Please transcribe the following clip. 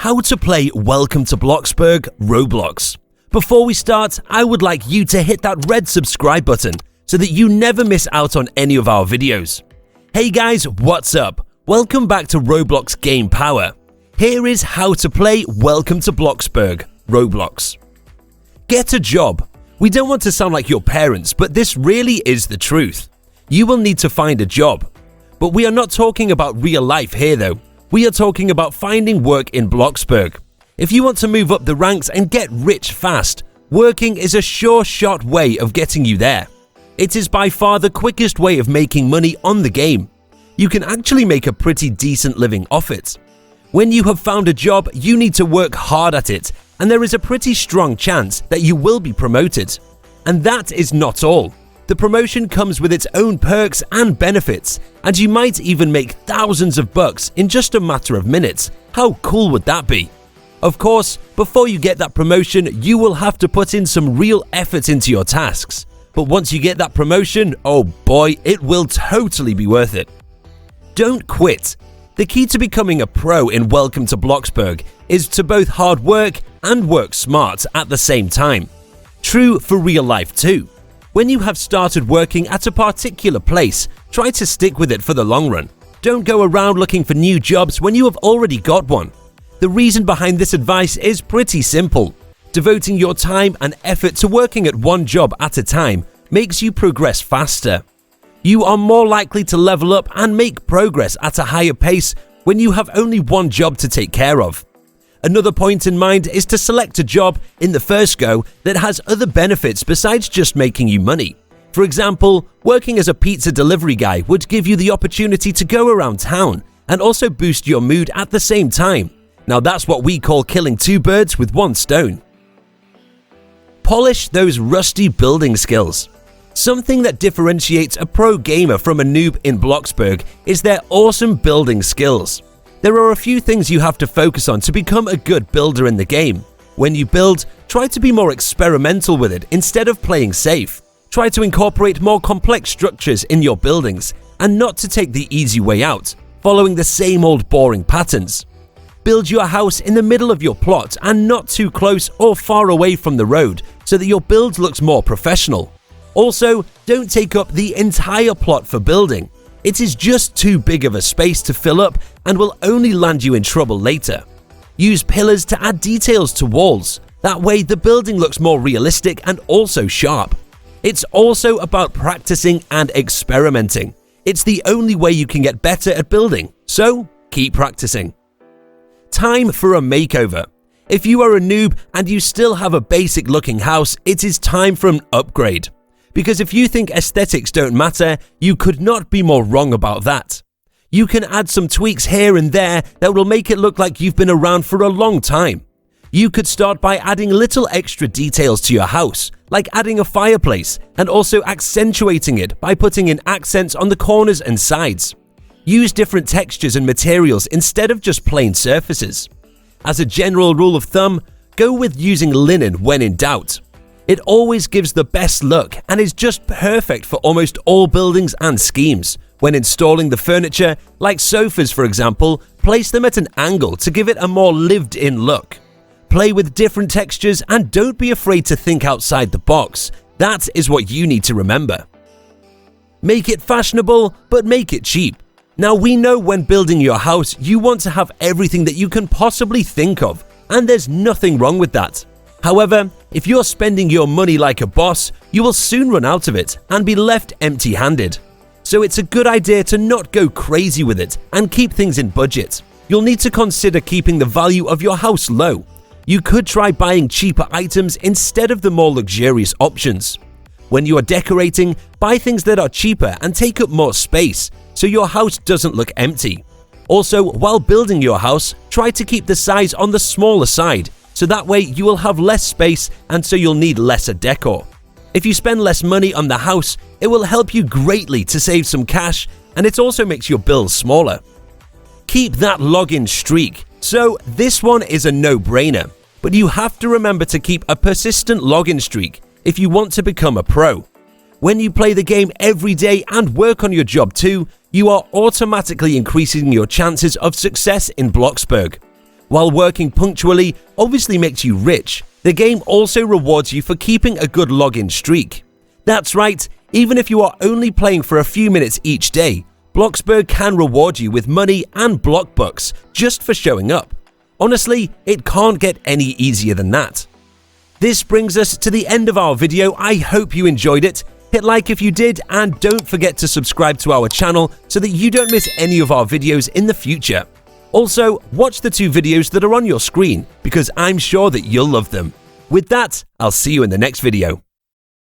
how to play Welcome to Bloxburg Roblox. Before we start, I would like you to hit that red subscribe button so that you never miss out on any of our videos. Hey guys, what's up? Welcome back to Roblox Game Power. Here is how to play Welcome to Bloxburg Roblox. Get a job. We don't want to sound like your parents, but this really is the truth. You will need to find a job. But we are not talking about real life here though. We are talking about finding work in Bloxburg. If you want to move up the ranks and get rich fast, working is a sure shot way of getting you there. It is by far the quickest way of making money on the game. You can actually make a pretty decent living off it. When you have found a job, you need to work hard at it, and there is a pretty strong chance that you will be promoted. And that is not all. The promotion comes with its own perks and benefits, and you might even make thousands of bucks in just a matter of minutes. How cool would that be? Of course, before you get that promotion, you will have to put in some real effort into your tasks. But once you get that promotion, oh boy, it will totally be worth it. Don't quit. The key to becoming a pro in Welcome to Bloxburg is to both hard work and work smart at the same time. True for real life too. When you have started working at a particular place, try to stick with it for the long run. Don't go around looking for new jobs when you have already got one. The reason behind this advice is pretty simple. Devoting your time and effort to working at one job at a time makes you progress faster. You are more likely to level up and make progress at a higher pace when you have only one job to take care of. Another point in mind is to select a job in the first go that has other benefits besides just making you money. For example, working as a pizza delivery guy would give you the opportunity to go around town and also boost your mood at the same time. Now that's what we call killing two birds with one stone. Polish those rusty building skills. Something that differentiates a pro gamer from a noob in Bloxburg is their awesome building skills. There are a few things you have to focus on to become a good builder in the game. When you build, try to be more experimental with it instead of playing safe. Try to incorporate more complex structures in your buildings and not to take the easy way out, following the same old boring patterns. Build your house in the middle of your plot and not too close or far away from the road so that your build looks more professional. Also, don't take up the entire plot for building. It is just too big of a space to fill up and will only land you in trouble later. Use pillars to add details to walls. That way the building looks more realistic and also sharp. It's also about practicing and experimenting. It's the only way you can get better at building, so keep practicing. Time for a makeover. If you are a noob and you still have a basic looking house, it is time for an upgrade. Because if you think aesthetics don't matter, you could not be more wrong about that. You can add some tweaks here and there that will make it look like you've been around for a long time. You could start by adding little extra details to your house, like adding a fireplace and also accentuating it by putting in accents on the corners and sides. Use different textures and materials instead of just plain surfaces. As a general rule of thumb, go with using linen when in doubt. It always gives the best look and is just perfect for almost all buildings and schemes. When installing the furniture, like sofas for example, place them at an angle to give it a more lived-in look. Play with different textures and don't be afraid to think outside the box. That is what you need to remember. Make it fashionable, but make it cheap. Now we know when building your house, you want to have everything that you can possibly think of, and there's nothing wrong with that. However, if you're spending your money like a boss, you will soon run out of it and be left empty-handed. So it's a good idea to not go crazy with it and keep things in budget. You'll need to consider keeping the value of your house low. You could try buying cheaper items instead of the more luxurious options. When you are decorating, buy things that are cheaper and take up more space so your house doesn't look empty. Also, while building your house, try to keep the size on the smaller side, so that way you will have less space and so you'll need lesser decor. If you spend less money on the house, it will help you greatly to save some cash, and it also makes your bills smaller. Keep that login streak. So this one is a no-brainer, but you have to remember to keep a persistent login streak if you want to become a pro. When you play the game every day and work on your job too, you are automatically increasing your chances of success in Bloxburg. While working punctually obviously makes you rich, the game also rewards you for keeping a good login streak. That's right, even if you are only playing for a few minutes each day, Bloxburg can reward you with money and block bucks just for showing up. Honestly, it can't get any easier than that. This brings us to the end of our video. I hope you enjoyed it. Hit like if you did, and don't forget to subscribe to our channel so that you don't miss any of our videos in the future. Also, watch the 2 videos that are on your screen because I'm sure that you'll love them. With that, I'll see you in the next video.